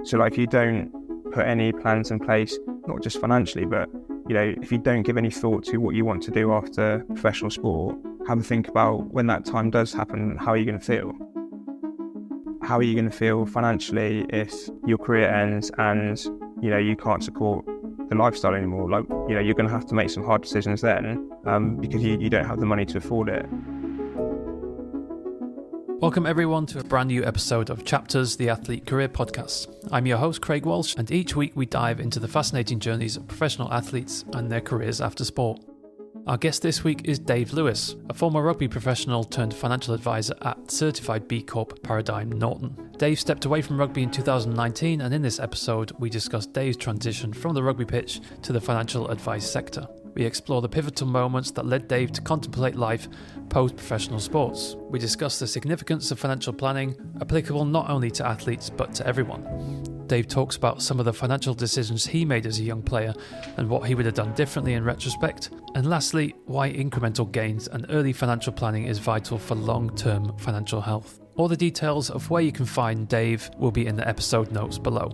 So like if you don't put any plans in place, not just financially, but if you don't give any thought to what you want to do after professional sport, have a think about when that time does happen, how are you going to feel? How are you going to feel financially if your career ends and you can't support the lifestyle anymore? Like you're going to have to make some hard decisions then, because you don't have the money to afford it. Welcome everyone to a brand new episode of Chapters, the Athlete Career Podcast. I'm your host Craig Walsh, and each week we dive into the fascinating journeys of professional athletes and their careers after sport. Our guest this week is Dave Lewis, a former rugby professional turned financial advisor at certified B Corp Paradigm Norton. Dave stepped away from rugby in 2019, and in this episode we discuss Dave's transition from the rugby pitch to the financial advice sector. We explore the pivotal moments that led Dave to contemplate life post-professional sports. We discuss the significance of financial planning, applicable not only to athletes but to everyone. Dave talks about some of the financial decisions he made as a young player and what he would have done differently in retrospect. And lastly, why incremental gains and early financial planning is vital for long-term financial health. All the details of where you can find Dave will be in the episode notes below.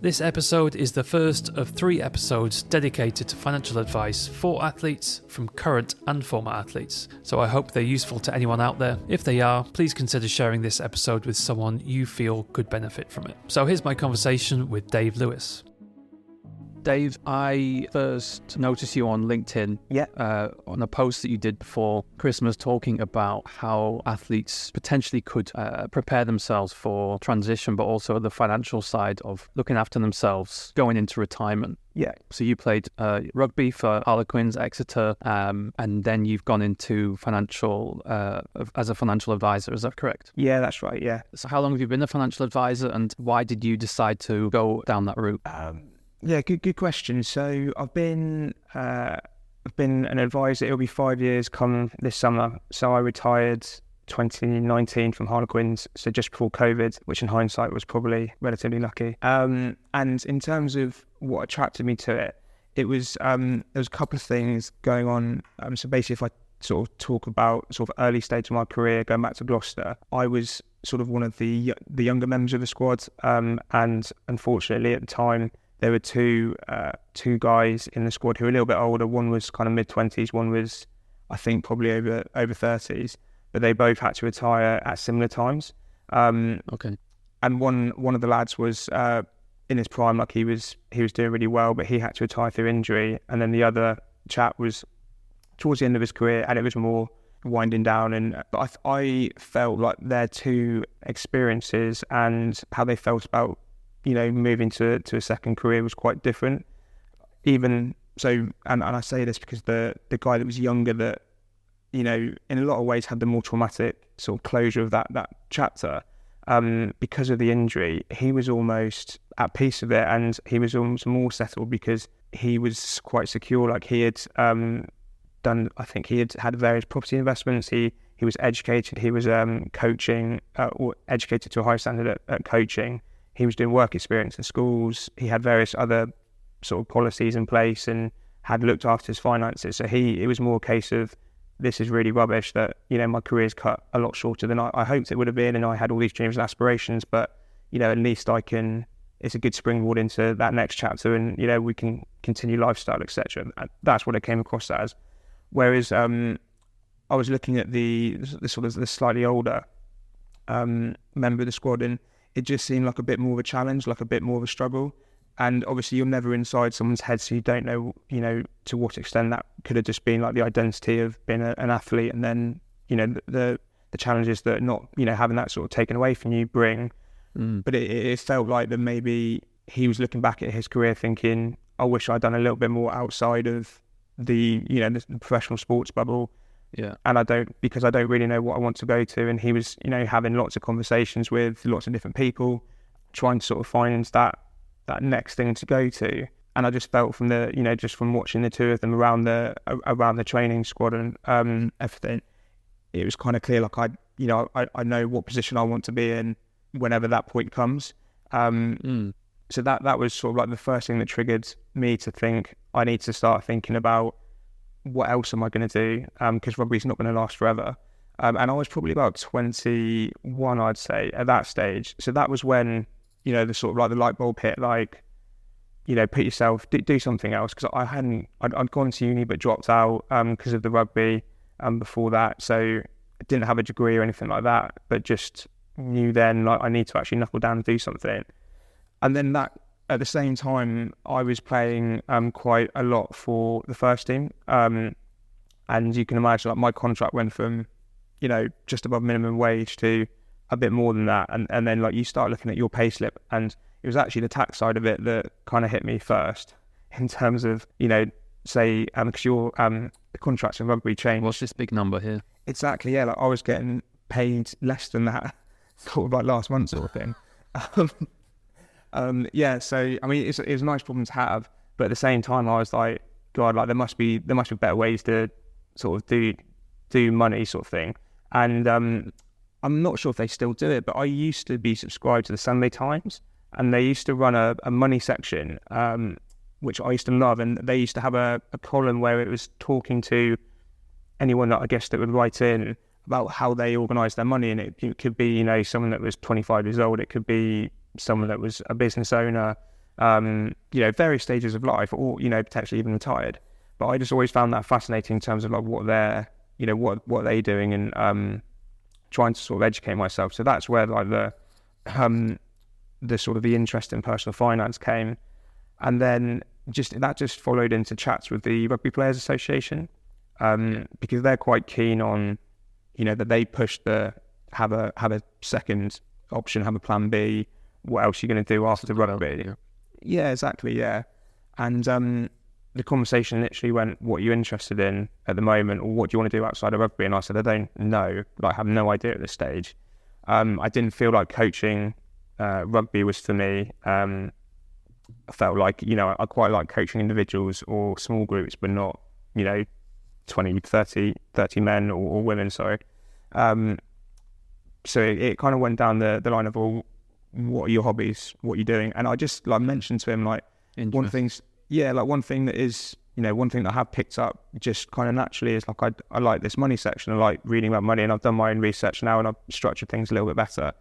This episode is the first of 3 episodes dedicated to financial advice for athletes from current and former athletes. So I hope they're useful to anyone out there. If they are, please consider sharing this episode with someone you feel could benefit from it. So here's my conversation with Dave Lewis. Dave, I first noticed you on LinkedIn on a post that you did before Christmas talking about how athletes potentially could prepare themselves for transition, but also the financial side of looking after themselves going into retirement. Yeah. So you played rugby for Harlequins, Exeter, and then you've gone into financial as a financial advisor. Is that correct? Yeah, that's right. Yeah. So how long have you been a financial advisor, and why did you decide to go down that route? Yeah, good question. So I've been an advisor. It'll be 5 years come this summer. So I retired 2019 from Harlequins, so just before COVID, which in hindsight was probably relatively lucky. And in terms of what attracted me to it, it was there was a couple of things going on. So basically, if I sort of talk about sort of early stage of my career, going back to Gloucester, I was sort of one of the younger members of the squad, and unfortunately at the time, there were two guys in the squad who were a little bit older. One was kind of mid-20s, one was, I think, probably over 30s. But they both had to retire at similar times. Okay. And one of the lads was in his prime, like he was doing really well, but he had to retire through injury. And then the other chap was towards the end of his career, and it was more winding down. But I felt like their two experiences and how they felt about moving to a second career was quite different. Even so, and I say this because the guy that was younger, that in a lot of ways had the more traumatic sort of closure of that chapter, because of the injury, he was almost at peace with it, and he was almost more settled because he was quite secure. Like he had I think he had various property investments. He was educated. He was coaching or educated to a high standard at coaching. He was doing work experience in schools. He had various other sort of policies in place and had looked after his finances. So it was more a case of, this is really rubbish that, my career's cut a lot shorter than I hoped it would have been. And I had all these dreams and aspirations, but, at least it's a good springboard into that next chapter, and, we can continue lifestyle, etc. That's what I came across as. Whereas I was looking at the sort of the slightly older member of the squad, and it just seemed like a bit more of a challenge, like a bit more of a struggle. And obviously you're never inside someone's head, so you don't know, to what extent that could have just been like the identity of being an athlete, and then, the challenges that not, having that sort of taken away from you bring. But it felt like that maybe he was looking back at his career thinking, I wish I'd done a little bit more outside of the professional sports bubble. Yeah. And I don't really know what I want to go to. And he was, having lots of conversations with lots of different people, trying to sort of find that next thing to go to. And I just felt from the, just from watching the two of them around the training squad and everything, it was kind of clear, like I know what position I want to be in whenever that point comes. So that was sort of like the first thing that triggered me to think I need to start thinking about what else am I going to do? Because rugby's not going to last forever. And I was probably about 21, I'd say, at that stage. So that was when, the sort of like the light bulb hit, like, put yourself, do something else. Because I'd gone to uni but dropped out because of the rugby before that. So I didn't have a degree or anything like that, but just knew then, like, I need to actually knuckle down and do something. And then that, at the same time, I was playing quite a lot for the first team. And you can imagine, like, my contract went from, just above minimum wage to a bit more than that. And then, like, you start looking at your pay slip, and it was actually the tax side of it that kind of hit me first in terms of, say, because your the contracts in rugby change. What's this big number here? Exactly, yeah. Like, I was getting paid less than that sort of like last month sort of thing. Yeah, so, I mean, it was a nice problem to have, but at the same time, I was like, God, like, there must be better ways to sort of do money sort of thing. And I'm not sure if they still do it, but I used to be subscribed to the Sunday Times, and they used to run a money section, which I used to love, and they used to have a column where it was talking to anyone that I guess that would write in about how they organise their money. And it could be, someone that was 25 years old, it could be someone that was a business owner, various stages of life, or, potentially even retired. But I just always found that fascinating in terms of, like, what they're, what they're doing, and trying to sort of educate myself. So that's where, like, the sort of the interest in personal finance came. And then that just followed into chats with the Rugby Players Association, because they're quite keen on, that they push have a second option, have a plan B. What else are you going to do after rugby? Yeah, exactly, yeah. And the conversation literally went, what are you interested in at the moment, or what do you want to do outside of rugby? And I said, I don't know, like, I have no idea at this stage. I didn't feel like coaching rugby was for me. I felt like, I quite like coaching individuals or small groups, but not, 20, 30 men or women, sorry. So it kind of went down the line of, well, what are your hobbies? What are you doing? And I just, like, mentioned to him, like, one thing that is, one thing that I have picked up just kind of naturally is, like, I like this money section. I like reading about money, and I've done my own research now, and I've structured things a little bit better.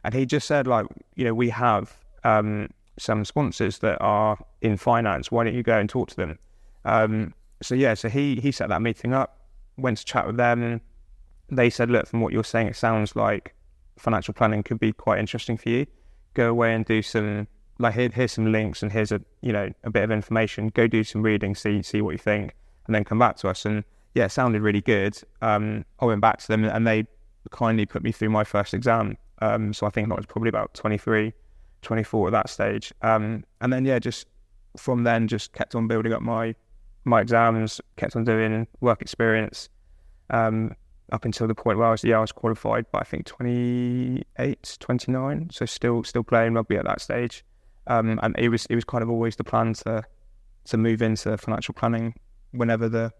And he just said, like, we have some sponsors that are in finance. Why don't you go and talk to them? So he set that meeting up, went to chat with them. They said, look, from what you're saying, it sounds like financial planning could be quite interesting for you. Go away and do some, like, here's some links, and here's a bit of information. Go do some reading, see what you think, and then come back to us. And yeah, it sounded really good. I went back to them, and they kindly put me through my first exam. So I think I was probably about 23, 24 at that stage. And then, just from then, just kept on building up my exams, kept on doing work experience, up until the point where I was qualified by, I think, 28, 29. So still playing rugby at that stage. And it was kind of always the plan to move into financial planning whenever the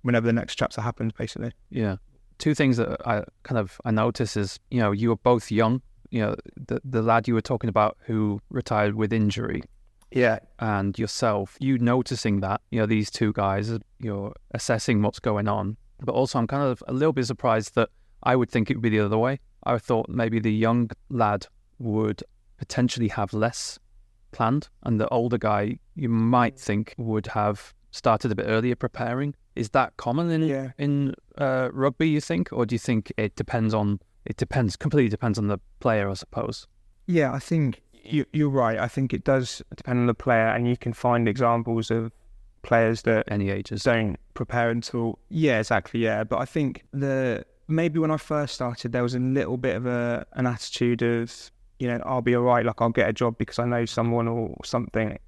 next chapter happened, basically. Yeah. Two things that I notice is, you were both young. The lad you were talking about who retired with injury. Yeah. And yourself, you noticing that, these two guys, you're assessing what's going on. But also I'm kind of a little bit surprised that I would think it would be the other way. I thought maybe the young lad would potentially have less planned, and the older guy, you might think, would have started a bit earlier preparing. Is that common in rugby, you think? Or do you think it completely depends on the player, I suppose? Yeah, I think you're right. I think it does depend on the player, and you can find examples of players that any ages don't prepare until, yeah, exactly, yeah. But I think maybe when I first started, there was a little bit of an attitude of, I'll be all right, like, I'll get a job because I know someone or something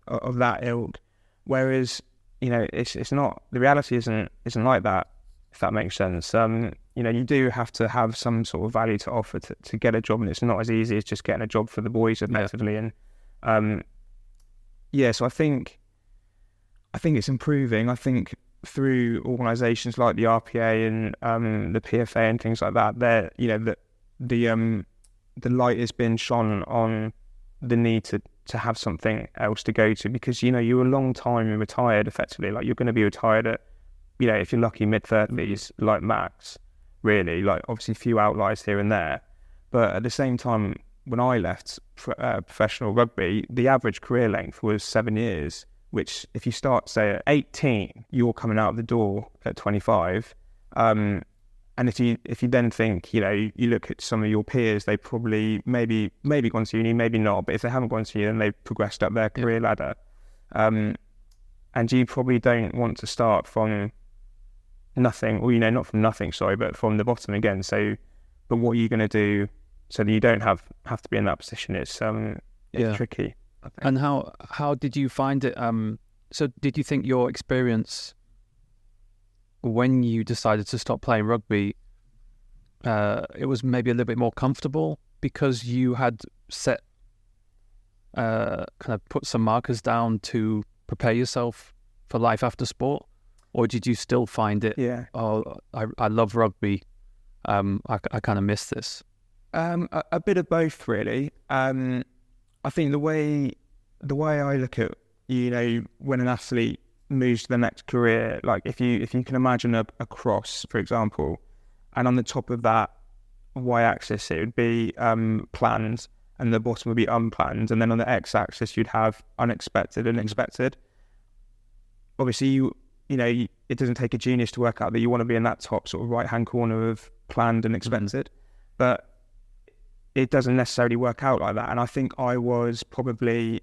of that ilk. Whereas, it's not, the reality isn't like that, if that makes sense. You do have to have some sort of value to offer to get a job, and it's not as easy as just getting a job for the boys, effectively. Yeah. And so I think it's improving. I think through organisations like the RPA and the PFA and things like that, the light has been shone on the need to have something else to go to, because you're a long time retired, effectively. Like, you're going to be retired at, if you're lucky, mid-30s, like max. really. Like obviously a few outliers here and there, but at the same time, when I left professional rugby, the average career length was 7 years. Which, if you start say at 18, you're coming out of the door at 25. And if you then think, you look at some of your peers, they probably maybe gone to uni, maybe not. But if they haven't gone to uni, then they've progressed up their career ladder. And you probably don't want to start from nothing, or not from nothing, sorry, but from the bottom again. So, but what are you going to do so that you don't have to be in that position? It's tricky. And how did you find it? So did you think your experience when you decided to stop playing rugby, it was maybe a little bit more comfortable because you had set, kind of put some markers down to prepare yourself for life after sport? Or did you still find it, I love rugby, I kind of miss this? A bit of both, really. I think the way I look at, when an athlete moves to the next career, like if you can imagine a cross, for example, and on the top of that y-axis it would be planned, and the bottom would be unplanned, and then on the x-axis you'd have unexpected and expected. Obviously, it doesn't take a genius to work out that you want to be in that top sort of right-hand corner of planned and expected, but it doesn't necessarily work out like that. And I think I was probably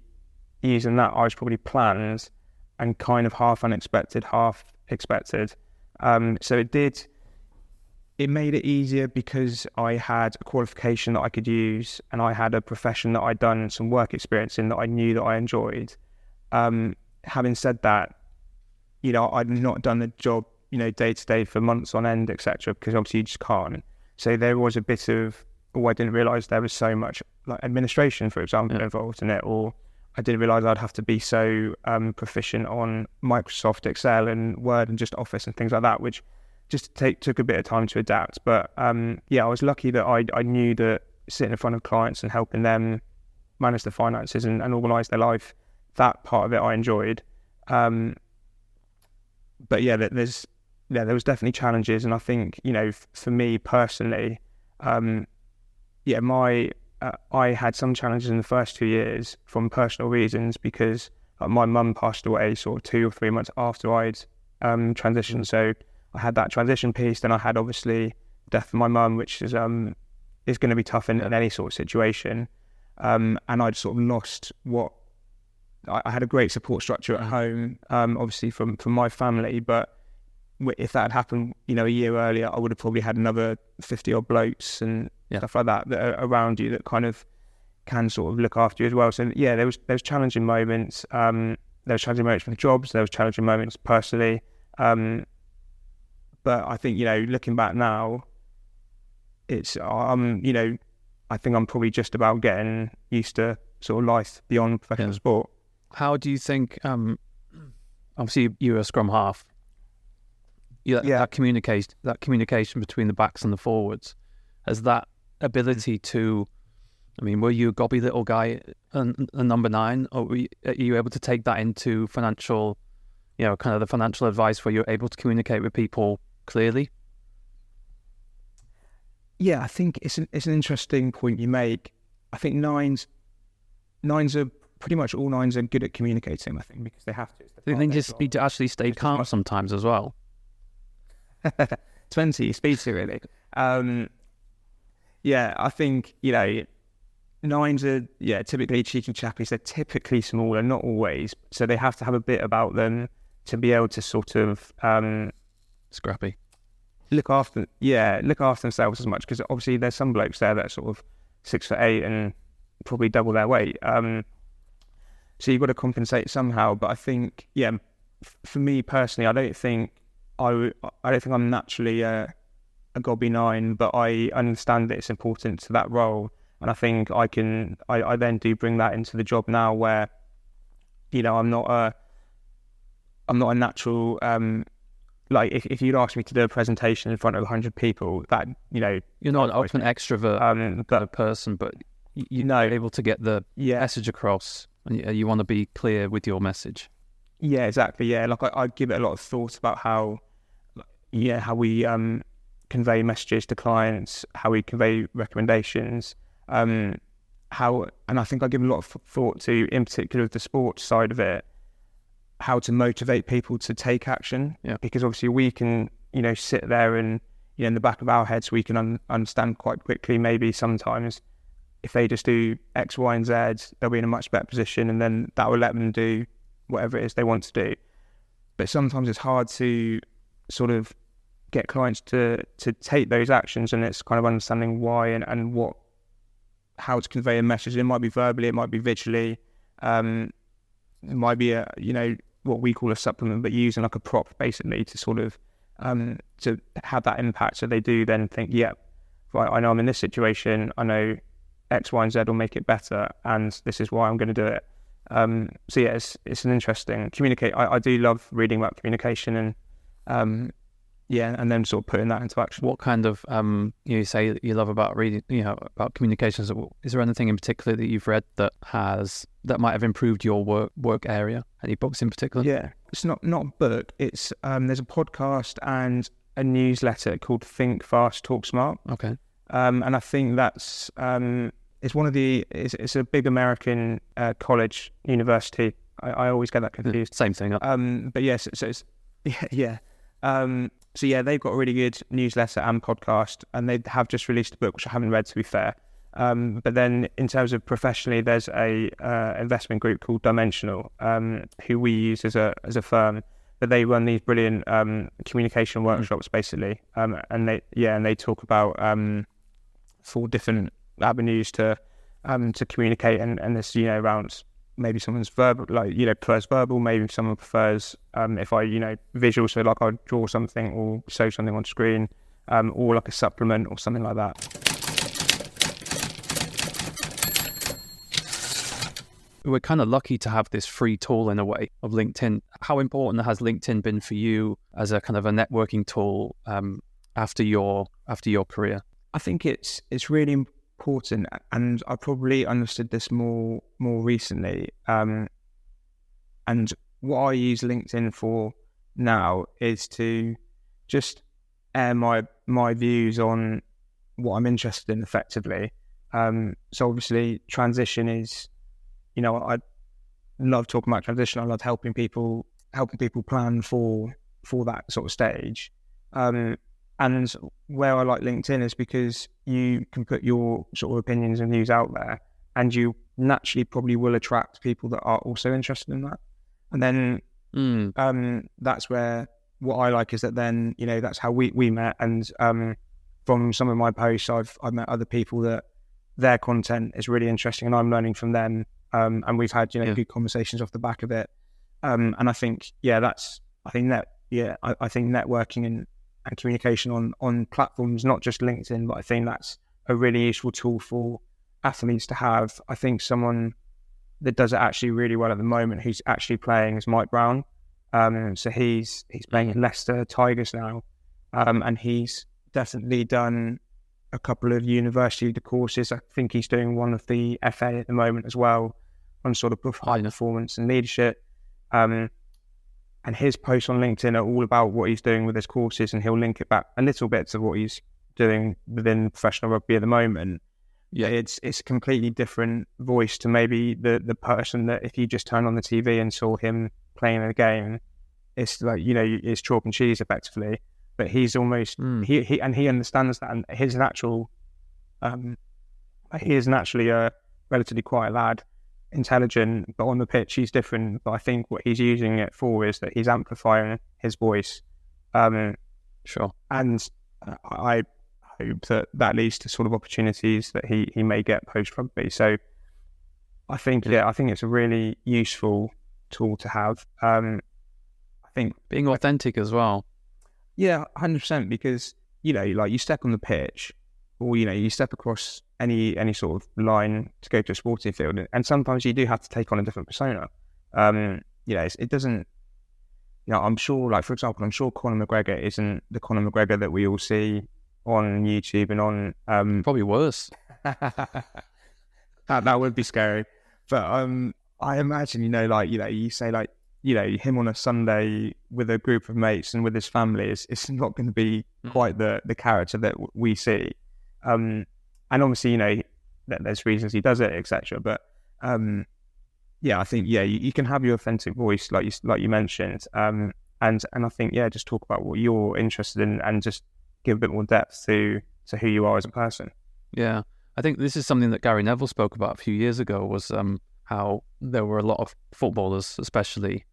using that. I was probably planned and kind of half unexpected, half expected. So it made it easier because I had a qualification that I could use, and I had a profession that I'd done some work experience in that I knew that I enjoyed. Having said that, I'd not done the job, day to day for months on end, etc., because obviously you just can't. So there was a bit of, I didn't realise there was so much like administration, for example, involved in it, or I didn't realise I'd have to be so proficient on Microsoft Excel and Word and just Office and things like that, which just took a bit of time to adapt. But I was lucky that I knew that sitting in front of clients and helping them manage their finances and organise their life, that part of it I enjoyed. But there was definitely challenges, and I think for me personally, I had some challenges in the first 2 years from personal reasons because my mum passed away sort of 2 or 3 months after I'd transitioned. So I had that transition piece. Then I had obviously death of my mum, which is going to be tough in any sort of situation. And I'd sort of lost what I had a great support structure at home, obviously from my family, but if that had happened, a year earlier, I would have probably had another 50 odd blokes and stuff like that are around you that kind of can sort of look after you as well. So there was challenging moments. There was challenging moments with jobs. There was challenging moments personally. But I think looking back now, it's I think I'm probably just about getting used to sort of life beyond professional sport. How do you think? Obviously, you're a scrum half. That communication between the backs and the forwards, has that ability to, were you a gobby little guy, a number 9, or are you able to take that into financial, kind of the financial advice where you're able to communicate with people clearly? Yeah, I think it's an interesting point you make. I think nines are pretty much all 9s are good at communicating, I think, because they have to. They just need to actually stay calm sometimes as well. 20 speeds really. I think 9s are typically cheeky chappies. They're typically smaller, not always, so they have to have a bit about them to be able to sort of scrappy, look after themselves as much, because obviously there's some blokes there that are sort of 6'8" and probably double their weight, so you've got to compensate somehow. But I think for me personally, I don't think I'm naturally a gobby 9, but I understand that it's important to that role, and I think I then do bring that into the job now, where I'm not a natural like if you'd asked me to do a presentation in front of 100 people, that you're not an open extrovert kind of person, but you're able to get the message across, and you want to be clear with your message. Yeah, exactly. Yeah, like I give it a lot of thought about how we convey messages to clients, how we convey recommendations, and I think I give a lot of thought to, in particular, the sports side of it, how to motivate people to take action. Yeah. Because obviously we can, sit there and, in the back of our heads, we can understand quite quickly, maybe sometimes, if they just do X, Y, and Z, they'll be in a much better position, and then that will let them do whatever it is they want to do. But sometimes it's hard to sort of get clients to take those actions, and it's kind of understanding why and how to convey a message. It might be verbally, it might be visually, it might be what we call a supplement, but using like a prop basically to sort of to have that impact. So they do then think, yeah, right, I know I'm in this situation, I know X, Y, and Z will make it better, and this is why I'm going to do it. So yeah, it's an interesting communicate. I do love reading about communication and and then sort of putting that into action. What kind of you say you love about reading, about communications? Is there anything in particular that you've read that might have improved your work area? Any books in particular? Yeah, it's not a book. It's there's a podcast and a newsletter called Think Fast, Talk Smart. Okay. And I think that's it's one of the it's a big American college university. I always get that confused. Same thing. But yes, so it's yeah. So yeah, they've got a really good newsletter and podcast, and they have just released a book which I haven't read, to be fair. But then in terms of professionally, there's a investment group called Dimensional, who we use as a firm. But they run these brilliant communication workshops, basically, and they talk about 4 different avenues to communicate, and this around maybe someone's verbal, prefers verbal, maybe someone prefers if I visual, so like I draw something or show something on screen, or like a supplement or something like that. We're kind of lucky to have this free tool in a way of LinkedIn. How important has LinkedIn been for you as a kind of a networking tool after your career? I think it's really important, and I probably understood this more recently. And what I use LinkedIn for now is to just air my views on what I'm interested in, effectively. So obviously, transition is, I love talking about transition. I love helping people plan for that sort of stage. And where I like LinkedIn is because you can put your sort of opinions and views out there, and you naturally probably will attract people that are also interested in that. And then that's where what I like is that then, that's how we met. And from some of my posts, I've met other people that their content is really interesting, and I'm learning from them. And we've had good conversations off the back of it. And I think I think networking and communication on platforms, not just LinkedIn, but I think that's a really useful tool for athletes to have. I think someone that does it actually really well at the moment, who's actually playing, is Mike Brown. So he's playing at Leicester Tigers now, and he's definitely done a couple of university courses. I think he's doing one of the FA at the moment as well, on sort of high performance and leadership. And his posts on LinkedIn are all about what he's doing with his courses, and he'll link it back a little bit to what he's doing within professional rugby at the moment. Yeah, it's a completely different voice to maybe the person that if you just turn on the TV and saw him playing a game, it's like, it's chalk and cheese effectively. But he's almost he understands that, and he is naturally a relatively quiet lad, intelligent, but on the pitch he's different. But I think what he's using it for is that he's amplifying his voice. Sure. And I hope that leads to sort of opportunities that he may get post rugby. So I think it's a really useful tool to have. I think being authentic as well. Yeah, 100%, because like you step on the pitch, or you step across any sort of line to go to a sporting field, and sometimes you do have to take on a different persona. It doesn't. I'm sure, like, for example, I'm sure Conor McGregor isn't the Conor McGregor that we all see on YouTube and on. Probably worse. That would be scary. But I imagine, you say, like, him on a Sunday with a group of mates and with his family it's not going to be quite the character that we see. And obviously, there's reasons he does it, etc. But I think you can have your authentic voice, like you mentioned. And I think just talk about what you're interested in and just give a bit more depth to who you are as a person. Yeah, I think this is something that Gary Neville spoke about a few years ago, was how there were a lot of footballers, especially,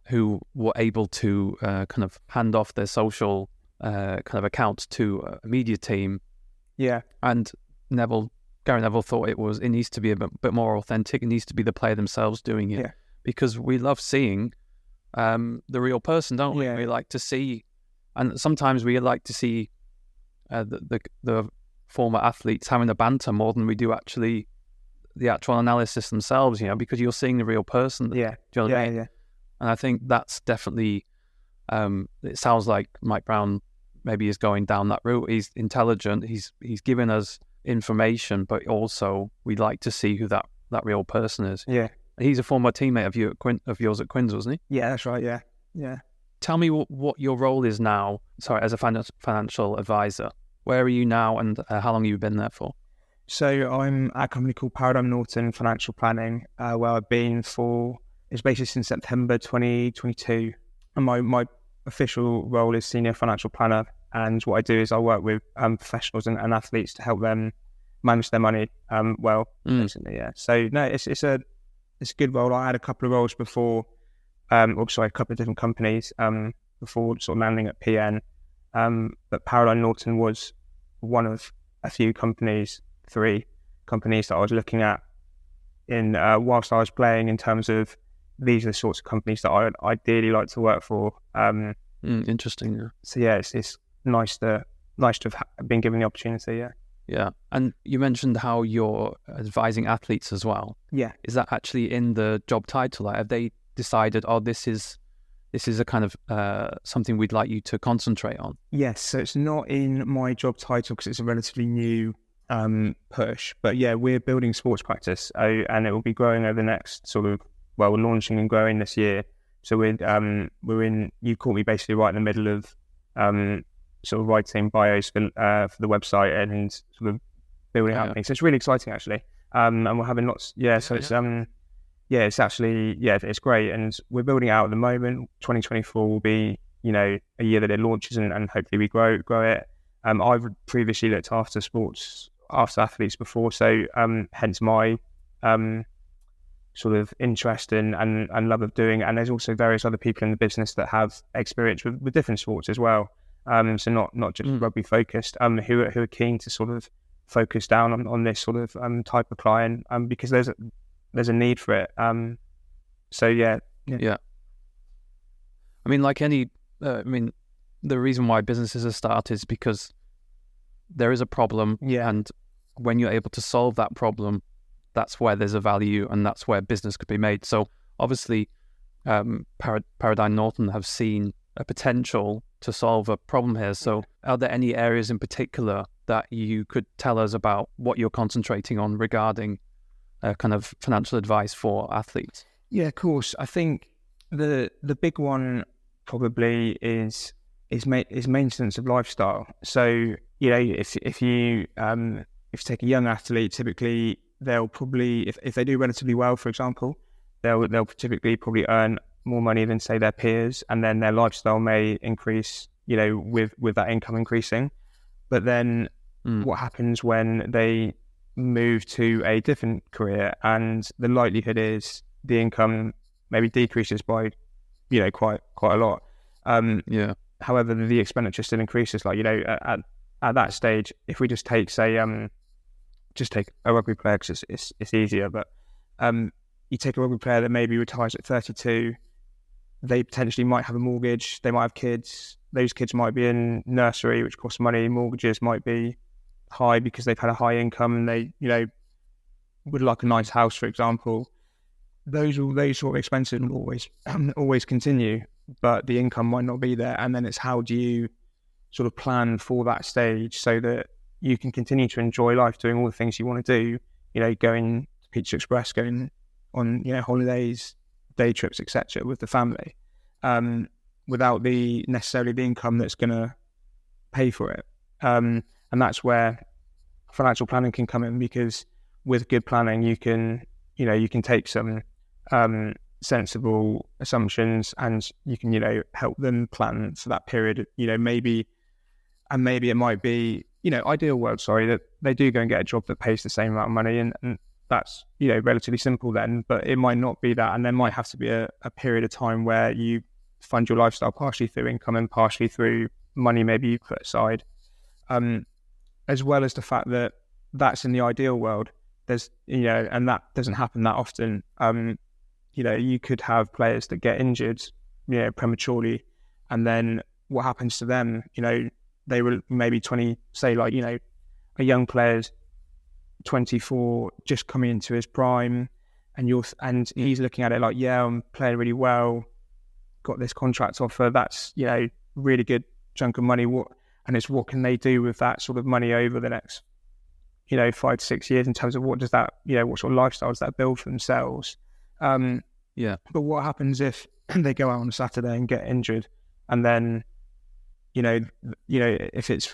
who were able to kind of hand off their social kind of accounts to a media team. Yeah. And Gary Neville thought it needs to be a bit more authentic. It needs to be the player themselves doing it, because we love seeing the real person, don't we? We like to see, and sometimes we like to see the former athletes having a banter more than we do actually the actual analysis themselves, because you're seeing the real person. Yeah. Do you know what I mean? Yeah. And I think that's definitely, it sounds like Mike Brown maybe is going down that route. He's intelligent. He's given us information, but also we like to see who that real person is. Yeah. He's a former teammate of yours at Quins, wasn't he? Yeah, that's right. Yeah. Yeah. Tell me what your role is now. Sorry, as a financial advisor. Where are you now, and how long have you been there for? So I'm at a company called Paradigm Norton Financial Planning, where I've been it's basically since September 2022. And my official role is senior financial planner. And what I do is I work with professionals and athletes to help them manage their money basically, yeah. So no, it's a good role. I had a couple of roles before, a couple of different companies before sort of landing at PN. But Paradigm Norton was one of a few companies, 3 companies that I was looking at in whilst I was playing, in terms of these are the sorts of companies that I would ideally like to work for. Interesting. Yeah. So yeah, it's nice to have been given the opportunity. Yeah. Yeah. And you mentioned how you're advising athletes as well. Yeah. Is that actually in the job title? Like, have they decided, this is a kind of something we'd like you to concentrate on? Yes. So it's not in my job title because it's a relatively new push. But yeah, we're building sports practice, and it will be growing over the next we're launching and growing this year. So we're in. You caught me basically right in the middle of sort of writing bios for the website and sort of building out things. So it's really exciting actually. And we're having lots. Yeah. So it's it's actually it's great, and we're building it out at the moment. 2024 will be a year that it launches, and hopefully we grow it. I've previously looked after athletes before, so hence my sort of interest and love of doing it. And there's also various other people in the business that have experience with different sports as well. So not just rugby focused, who are keen to sort of focus down on this sort of type of client, because there's a need for it. So yeah. I mean, like any, the reason why businesses are started is because there is a problem, and when you're able to solve that problem, that's where there's a value, and that's where business could be made. So obviously, Paradigm Norton have seen a potential to solve a problem here. So are there any areas in particular that you could tell us about what you're concentrating on regarding kind of financial advice for athletes? Yeah, of course. I think the big one probably is maintenance of lifestyle. So if you take a young athlete, typically they'll probably, if they do relatively well, for example, they'll typically probably earn more money than say their peers, and then their lifestyle may increase, with that income increasing. But then what happens when they move to a different career, and the likelihood is the income maybe decreases by quite a lot. However, the expenditure still increases. Like at that stage, if we just take a rugby player, because it's easier, but you take a rugby player that maybe retires at 32, they potentially might have a mortgage, they might have kids, those kids might be in nursery, which costs money, mortgages might be high because they've had a high income, and they would like a nice house, for example. Those sort of expenses will always continue, but the income might not be there. And then it's, how do you sort of plan for that stage so that you can continue to enjoy life, doing all the things you want to do, going to Pizza Express, going on holidays, day trips, etc., with the family, without necessarily the income that's going to pay for it. And that's where financial planning can come in, because with good planning, you can take some sensible assumptions, and you can, help them plan for that period. Maybe it might be, ideal world, that they do go and get a job that pays the same amount of money, and that's, relatively simple then, but it might not be that. And there might have to be a period of time where you fund your lifestyle partially through income and partially through money maybe you put aside, as well as the fact that that's in the ideal world. There's, and that doesn't happen that often. You could have players that get injured, prematurely, and then what happens to them? They were maybe 20, say, like, a young player's 24, just coming into his prime, and he's looking at it like, yeah, I'm playing really well, got this contract offer, that's, really good chunk of money. What can they do with that sort of money over the next, 5 to 6 years, in terms of what does that, what sort of lifestyle does that build for themselves? But what happens if they go out on a Saturday and get injured, and then, if it's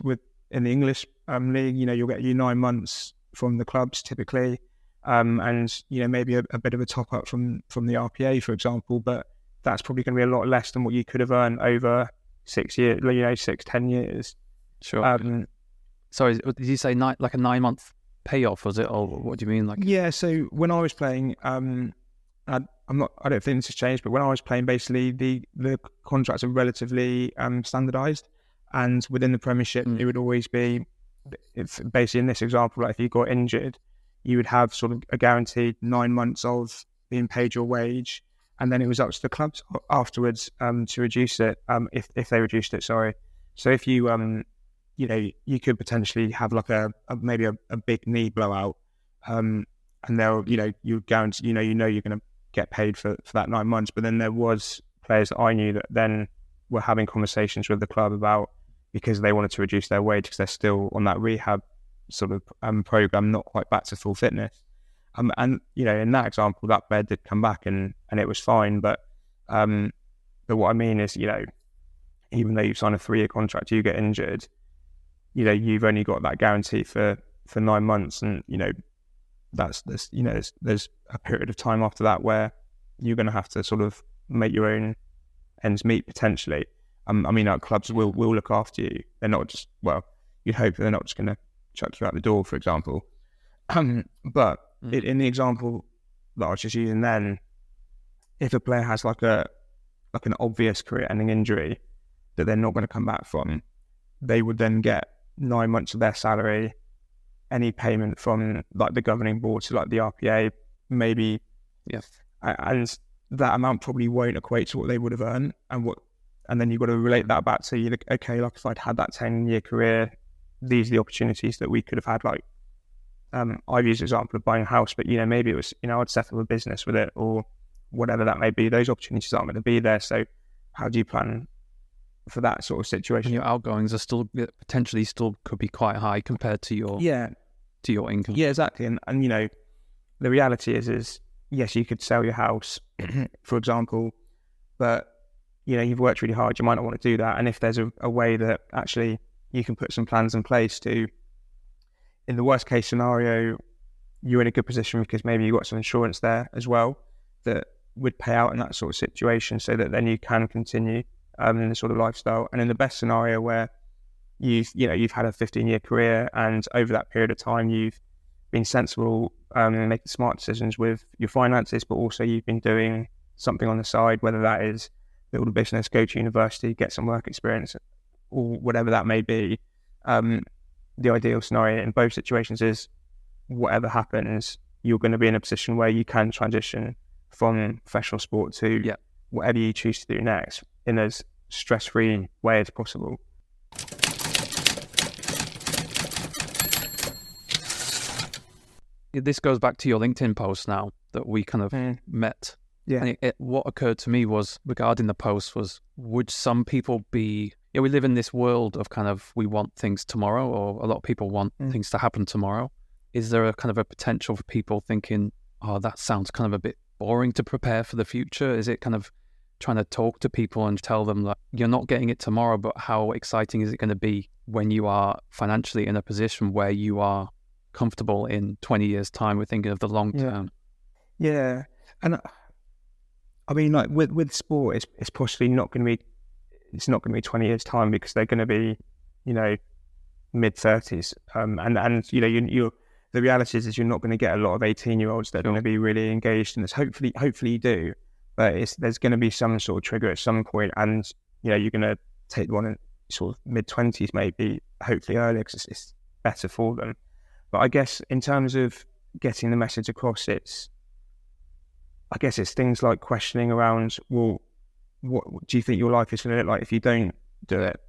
in the English league, you'll get 9 months from the clubs typically, and maybe a bit of a top up from the RPA, for example, but that's probably going to be a lot less than what you could have earned over 6 years, 6-10 years. Sure. Sorry, did you say like a 9-month payoff, was it, or what do you mean? Yeah, so when I was playing, I don't think this has changed, but when I was playing, basically the contracts are relatively standardised, and within the Premiership, it would always be, if basically in this example, like if you got injured, you would have sort of a guaranteed 9 months of being paid your wage, and then it was up to the clubs afterwards to reduce it, if they reduced it. Sorry. So if you you could potentially have like maybe a big knee blowout, and they'll you guarantee you're going to get paid for that 9 months. But then there was players that I knew that then were having conversations with the club about, because they wanted to reduce their wage because they're still on that rehab sort of program, not quite back to full fitness. And in that example, that player did come back and it was fine. But what I mean is, even though you've signed a 3-year contract, you get injured, you've only got that guarantee for 9 months, and there's a period of time after that where you're going to have to sort of make your own ends meet potentially. Our clubs will look after you. They're not just, you'd hope they're not just going to chuck you out the door, for example. But in the example that I was just using then, if a player has like an obvious career-ending injury that they're not going to come back from, they would then get 9 months of their salary, any payment from like the governing board, so like the RPA, maybe, and that amount probably won't equate to what they would have earned, and then you've got to relate that back to, okay, like if I'd had that 10-year career, these are the opportunities that we could have had. Like I've used the example of buying a house, but maybe it was, I'd set up a business with it or whatever that may be. Those opportunities aren't going to be there. So how do you plan for that sort of situation? And your outgoings are still potentially could be quite high compared to your income. Yeah, exactly. And the reality is yes, you could sell your house, for example, but you've worked really hard. You might not want to do that. And if there's a way that actually you can put some plans in place to, in the worst case scenario, you're in a good position because maybe you've got some insurance there as well that would pay out in that sort of situation, so that then you can continue in the sort of lifestyle. And in the best scenario where you've had a 15-year career, and over that period of time you've been sensible, making smart decisions with your finances, but also you've been doing something on the side, whether that is build a business, go to university, get some work experience, or whatever that may be. The ideal scenario in both situations is, whatever happens, you're going to be in a position where you can transition from professional sport to whatever you choose to do next in as stress-free way as possible. This goes back to your LinkedIn post now that we kind of met. Yeah. And what occurred to me was, regarding the post, was, would some people be... we live in this world of kind of, we want things tomorrow, or a lot of people want things to happen tomorrow. Is there a kind of a potential for people thinking, oh, that sounds kind of a bit boring to prepare for the future? Is it kind of trying to talk to people and tell them that you're not getting it tomorrow, but how exciting is it going to be when you are financially in a position where you are comfortable in 20 years' time? We're thinking of the long term. Yeah. And I mean, like with sport, it's possibly not going to be, it's not going to be 20 years' time, because they're going to be, mid-30s. And you're the reality is you're not going to get a lot of 18-year-olds that are going to be really engaged in this. Hopefully you do, but there's going to be some sort of trigger at some point, and you're going to take one in sort of mid-20s, maybe, hopefully earlier, because it's better for them. But I guess in terms of getting the message across, it's things like questioning around, well, what do you think your life is going to look like if you don't do it?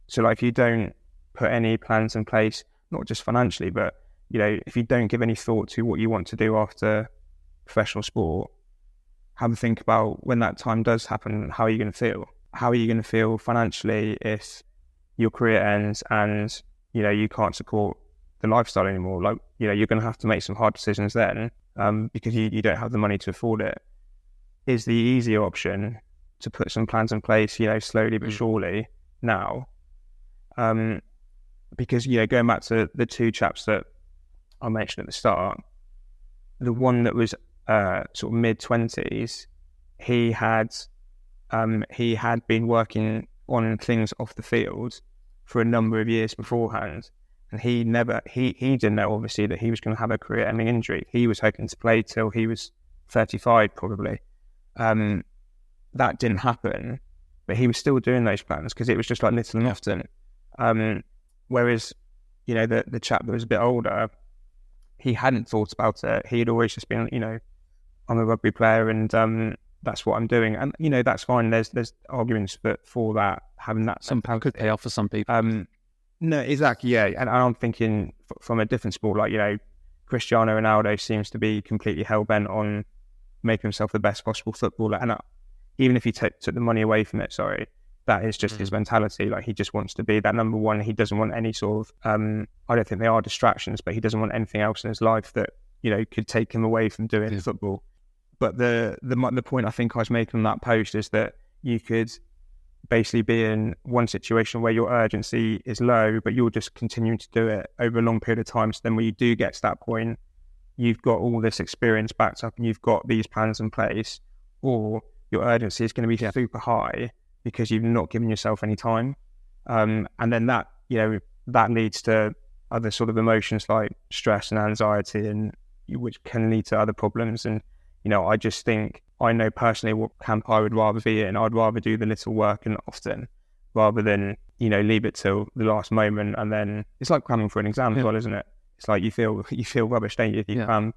So like if you don't put any plans in place, not just financially, but if you don't give any thought to what you want to do after professional sport, have a think about when that time does happen, how are you going to feel? How are you going to feel financially if your career ends and you can't support the lifestyle anymore? Like you're going to have to make some hard decisions then, because you don't have the money to afford it. Is the easier option to put some plans in place, slowly but surely now? Because going back to the two chaps that I mentioned at the start, the one that was sort of mid-20s, he had been working on things off the field for a number of years beforehand, and he didn't know, obviously, that he was going to have a career-ending injury. He was hoping to play till he was 35 probably. That didn't happen, but he was still doing those plans because it was just like little and often. Whereas, the chap that was a bit older, he hadn't thought about it. He had always just been, I'm a rugby player and that's what I'm doing. And, that's fine. There's arguments for that, having that. Some could pay off for some people. No, exactly, yeah. And I'm thinking from a different sport, like, Cristiano Ronaldo seems to be completely hell-bent on making himself the best possible footballer. And even if he took the money away from it, that is just his mentality. Like, he just wants to be that number one. He doesn't want any sort of, I don't think they are distractions, but he doesn't want anything else in his life that, could take him away from doing football. But the point I think I was making on that post is that you could basically be in one situation where your urgency is low, but you're just continuing to do it over a long period of time. So then when you do get to that point, you've got all this experience backed up and you've got these plans in place, or your urgency is going to be super high because you've not given yourself any time. And then that leads to other sort of emotions like stress and anxiety, and which can lead to other problems. And, I just think, I know personally what camp I would rather be in. I'd rather do the little work and often, rather than, leave it till the last moment. And then it's like cramming for an exam as well, isn't it? It's like you feel rubbish, don't you, if you cram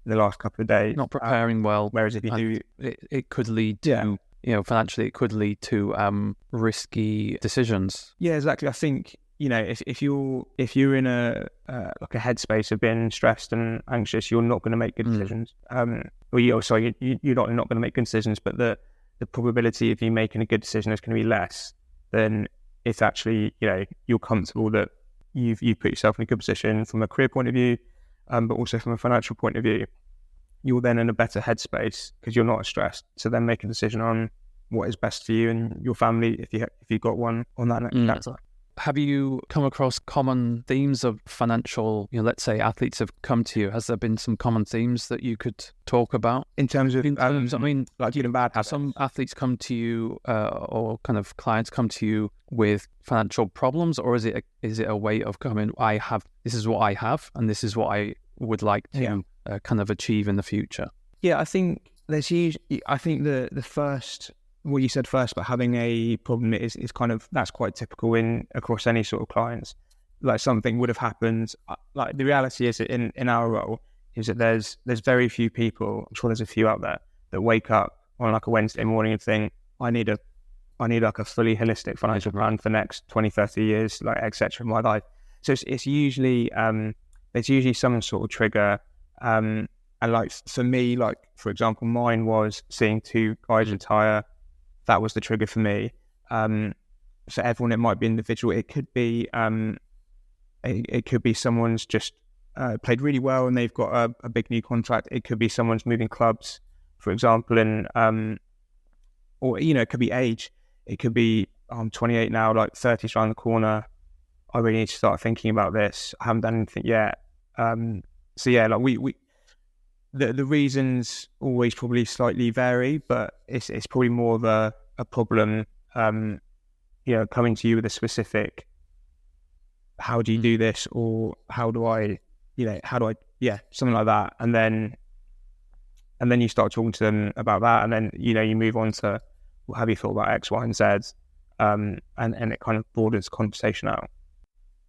the last couple of days. Not preparing well. Whereas if you do... It could lead to, financially, it could lead to risky decisions. Yeah, exactly. I think, if you're in a like a headspace of being stressed and anxious, you're not going to make good decisions. You're not going to make good decisions, but the probability of you making a good decision is going to be less than if actually, you're comfortable that you've put yourself in a good position from a career point of view, but also from a financial point of view. You're then in a better headspace because you're not as stressed to then make a decision on what is best for you and your family, if you've got one, on that next chapter. Have you come across common themes of financial, let's say athletes have come to you? Has there been some common themes that you could talk about? In terms of, like good and bad habits? Some athletes come to you, or kind of clients come to you with financial problems, or is it a way of coming, this is what I have, and this is what I would like to kind of achieve in the future? Yeah, I think the first, what you said first about having a problem is kind of, that's quite typical across any sort of clients. Like, something would have happened. Like, the reality is that in our role is that there's very few people, I'm sure there's a few out there, that wake up on like a Wednesday morning and think, I need like a fully holistic financial plan for the next 20, 30 years, like, etc. in my life. So it's usually, there's usually some sort of trigger. And like, for me, like, for example, mine was seeing two guys retire. That was the trigger for me. For everyone, it might be individual. It could be someone's just played really well and they've got a big new contract. It could be someone's moving clubs, for example, and or it could be age. It could be I'm 28 now, like 30's around the corner. I really need to start thinking about this. I haven't done anything yet. So yeah, like we the reasons always probably slightly vary, but it's probably more of a problem. Coming to you with a specific, how do you do this, or how do I, something like that, and then you start talking to them about that, and then you move on to, well, have you thought about X, Y, and Z, and it kind of broadens the conversation out.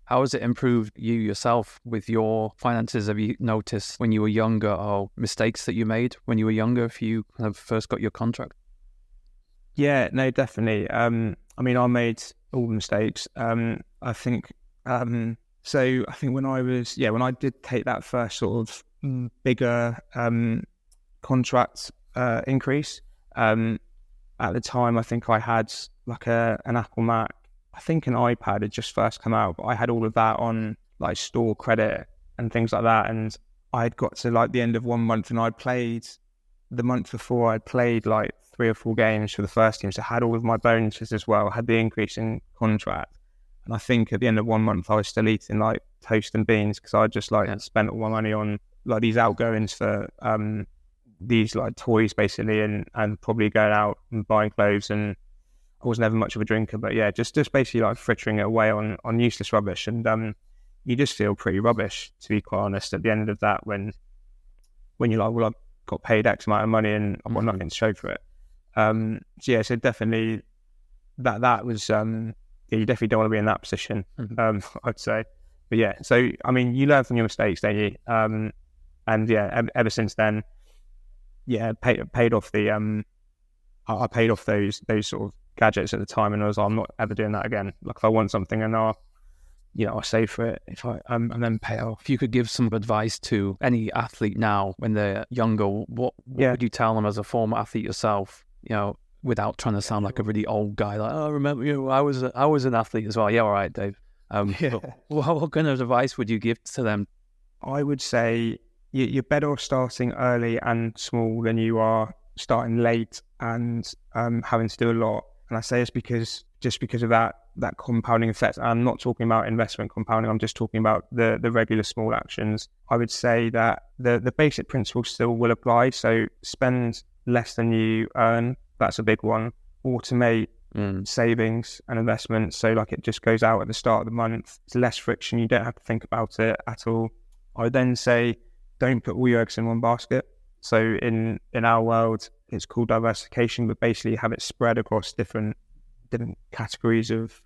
How has it improved you yourself with your finances? Have you noticed when you were younger or mistakes that you made when you were younger if you kind of first got your contract? Yeah, no, definitely. I made all the mistakes. I think so. I think when I did take that first sort of bigger contract increase, at the time I think I had like an Apple Mac. I think an iPad had just first come out, but I had all of that on like store credit and things like that. And I'd got to like the end of one month, and the month before I'd played like 3 or 4 games for the first team. So I had all of my bonuses as well, had the increase in contract. And I think at the end of 1 month, I was still eating like toast and beans because I just spent all my money on like these outgoings for these like toys basically, and probably going out and buying clothes. And I was never much of a drinker, but yeah, just basically like frittering it away on useless rubbish. And you just feel pretty rubbish, to be quite honest, at the end of that when you're like, well, I've got paid X amount of money and I've got nothing to show for it. So definitely that was you definitely don't want to be in that position. I'd say. But yeah, so you learn from your mistakes, don't you? And yeah, ever since then, yeah, paid off the I paid off those sort of gadgets at the time, and I was like, I'm not ever doing that again. Like if I want something, and I'll save for it if I and then pay it off. If you could give some advice to any athlete now when they're younger, what would you tell them as a former athlete yourself? Without trying to sound like a really old guy, like, oh, remember, I was an athlete as well. Yeah, all right, Dave. What kind of advice would you give to them? I would say you're better off starting early and small than you are starting late and having to do a lot. And I say this because of that compounding effect. I'm not talking about investment compounding. I'm just talking about the regular small actions. I would say that the basic principles still will apply. So spend less than you earn. That's a big one. Automate savings and investments. So like it just goes out at the start of the month. It's less friction. You don't have to think about it at all. I would then say don't put all your eggs in one basket. So in our world, it's called diversification, but basically have it spread across different categories of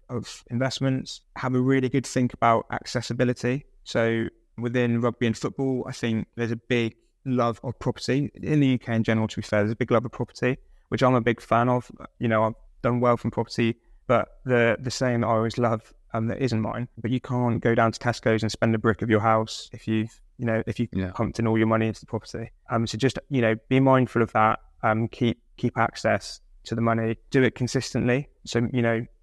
investments. Have a really good think about accessibility. So within rugby and football, I think there's a big love of property. In the UK in general, to be fair, there's a big love of property, which I'm a big fan of. I've done well from property, but the saying that I always love that isn't mine, but you can't go down to Tesco's and spend a brick of your house if you pumped in all your money into the property. So just, be mindful of that. Keep access to the money, do it consistently. So,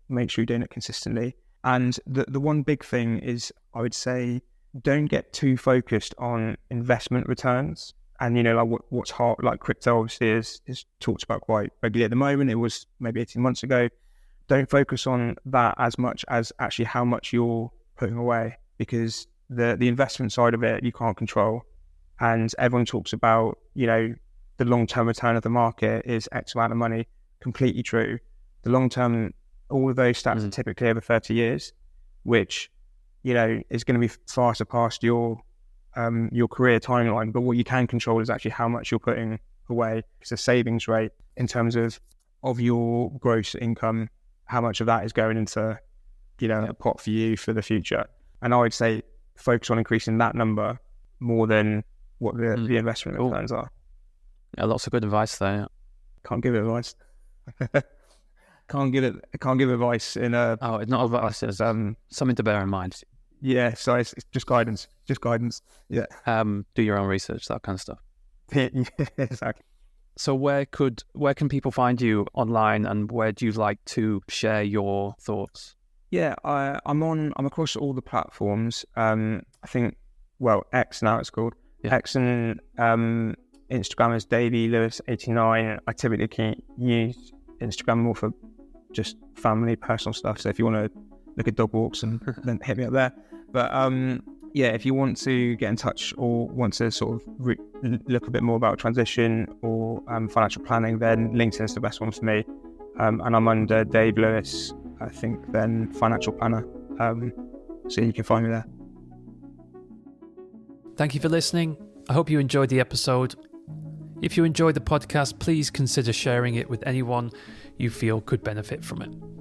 make sure you're doing it consistently. And the one big thing is, I would say, don't get too focused on investment returns. And, what's hard, like crypto obviously is talked about quite regularly at the moment. It was maybe 18 months ago. Don't focus on that as much as actually how much you're putting away, because the investment side of it, you can't control. And everyone talks about, the long-term return of the market is X amount of money. Completely true. The long-term, all of those stats are typically over 30 years, which, is going to be far surpassed your career timeline. But what you can control is actually how much you're putting away. It's a savings rate in terms of your gross income, how much of that is going into, a pot for you for the future. And I would say focus on increasing that number more than what the investment returns are. Yeah, lots of good advice there. Yeah. Can't give advice. Can't give advice in a. Oh, it's not advice. It's something to bear in mind. Yeah, so it's just guidance. Yeah. Do your own research, that kind of stuff. Yeah, exactly. So where can people find you online, and where do you like to share your thoughts? Yeah, I'm across all the platforms. I think X now it's called. Yeah. X, and Instagram is Davey Lewis 89. I typically can't use Instagram more for just family, personal stuff. So if you want to look at dog walks, and then hit me up there. But if you want to get in touch or want to sort of look a bit more about transition or financial planning, then LinkedIn is the best one for me. And I'm under Dave Lewis, I think, then financial planner. So you can find me there. Thank you for listening. I hope you enjoyed the episode. If you enjoyed the podcast, please consider sharing it with anyone you feel could benefit from it.